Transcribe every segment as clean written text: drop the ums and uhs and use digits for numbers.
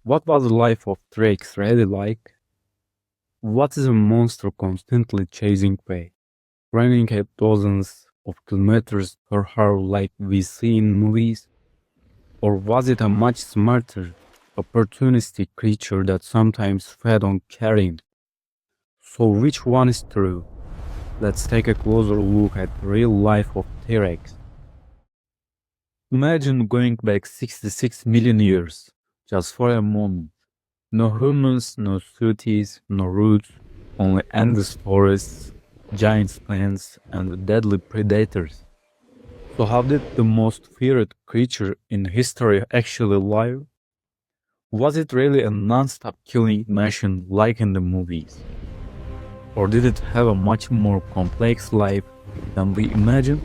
What was the life of T-Rex really like? What is a monster constantly chasing prey, running at dozens of kilometers per hour like we see in movies? Or was it a much smarter, opportunistic creature that sometimes fed on carrion? So which one is true? Let's take a closer look at the real life of T-Rex. Imagine going back 66 million years, just for a moment. No humans, no cities, no roads, only endless forests, giant plants, and deadly predators. So how did the most feared creature in history actually live? Was it really a non-stop killing machine like in the movies? Or did it have a much more complex life than we imagine?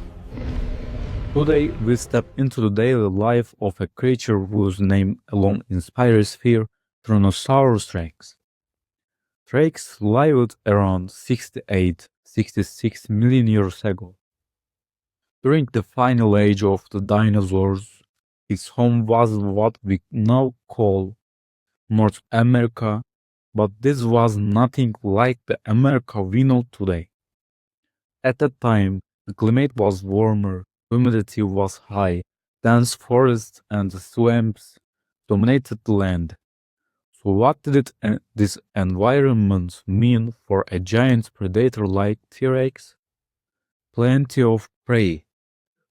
Today we step into the daily life of a creature whose name alone inspires fear, Tyrannosaurus Rex. Rex lived around 68-66 million years ago. During the final age of the dinosaurs, its home was what we now call North America, but this was nothing like the America we know today. At that time, the climate was warmer, humidity was high, dense forests and swamps dominated the land. So what did this environment mean for a giant predator like T-Rex? Plenty of prey,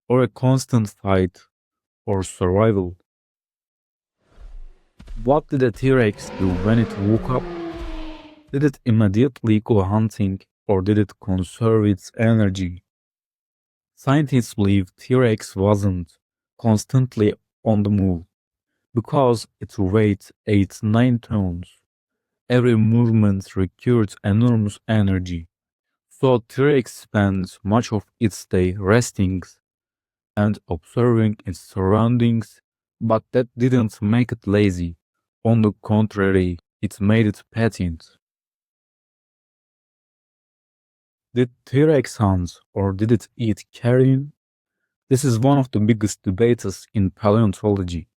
or a constant fight for survival. What did a T-Rex do when it woke up? Did it immediately go hunting, or did it conserve its energy? Scientists believe T-Rex wasn't constantly on the move because it weighed 8-9 tons. Every movement required enormous energy. So T-Rex spends much of its day resting and observing its surroundings, but that didn't make it lazy. On the contrary, it made it patient. Did T-Rex hunt or did it eat carrion? This is one of the biggest debates in paleontology.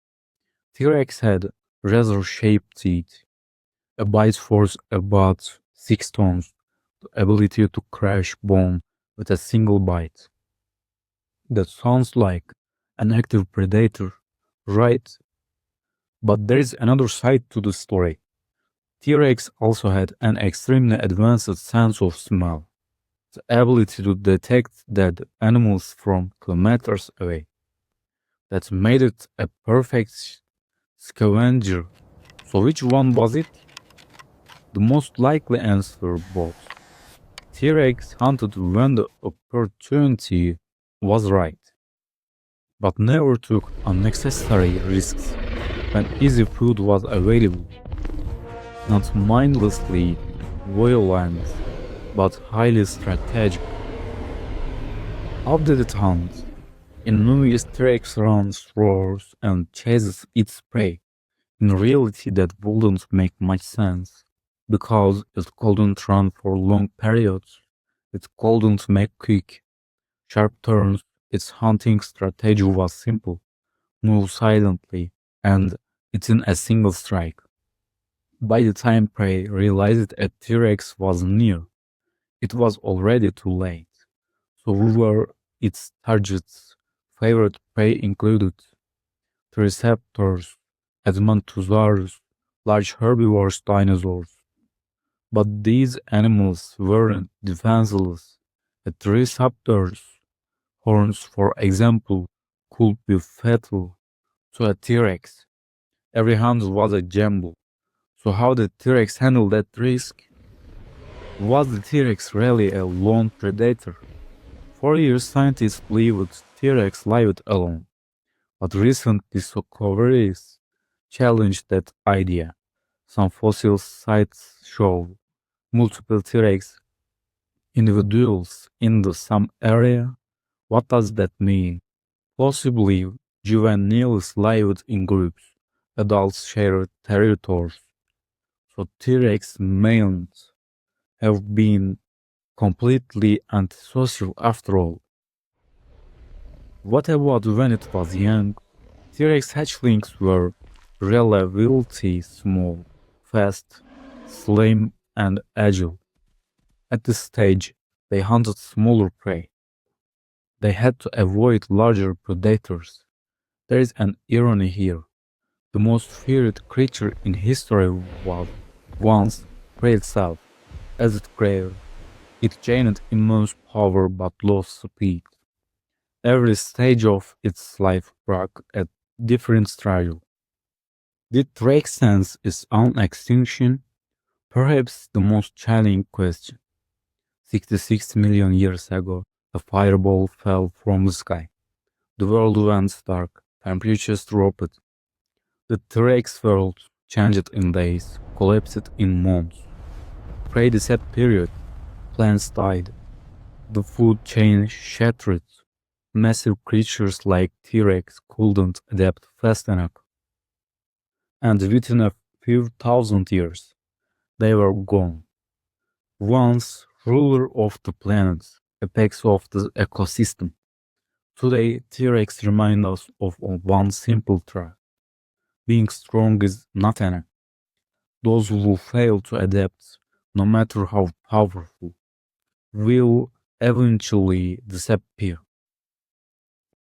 T-Rex had razor-shaped teeth, a bite force about 6 tons, the ability to crush bone with a single bite. That sounds like an active predator, right? But there is another side to the story. T-Rex also had an extremely advanced sense of smell, the ability to detect dead animals from kilometers away. That made it a perfect scavenger. So which one was it? The most likely answer both. T-Rex hunted when the opportunity was right, but never took unnecessary risks when easy food was available. Not mindlessly violent, but highly strategic. How did it hunt? In movies, T-Rex runs, roars, and chases its prey. In reality, that wouldn't make much sense, because it couldn't run for long periods. It couldn't make quick, sharp turns. Its hunting strategy was simple: move silently, and it's in a single strike. By the time prey realized a T-Rex was near, it was already too late. So who were its targets? Favorite prey included Triceratops, Edmontosaurus, large herbivorous dinosaurs. But these animals weren't defenseless. A Triceratops' horns, for example, could be fatal to a T-Rex. Every hunt was a gamble. So how did T-Rex handle that risk? Was the T-Rex really a lone predator? For years, scientists believed T-Rex lived alone, but recent discoveries challenged that idea. Some fossil sites show multiple T-Rex individuals in the same area. What does that mean? Possibly juveniles lived in groups, adults shared territories, so T-Rex mayn't have been completely antisocial after all. What about when it was young? T-Rex hatchlings were relatively small, fast, slim, and agile. At this stage, they hunted smaller prey. They had to avoid larger predators. There is an irony here. The most feared creature in history was once prey itself. As it grew, it gained immense power but lost speed. Every stage of its life brought a different struggle. Did Drake sense its own extinction? Perhaps the most challenging question. 66 million years ago, a fireball fell from the sky. The world went dark, temperatures dropped. The T-Rex world changed in days, collapsed in months. Prey disappeared, plants died, the food chain shattered. Massive creatures like T-Rex couldn't adapt fast enough. And within a few thousand years, they were gone. Once ruler of the planet, apex of the ecosystem. Today, T-Rex remind us of one simple truth. Being strong is not enough. Those who fail to adapt, no matter how powerful, will eventually disappear.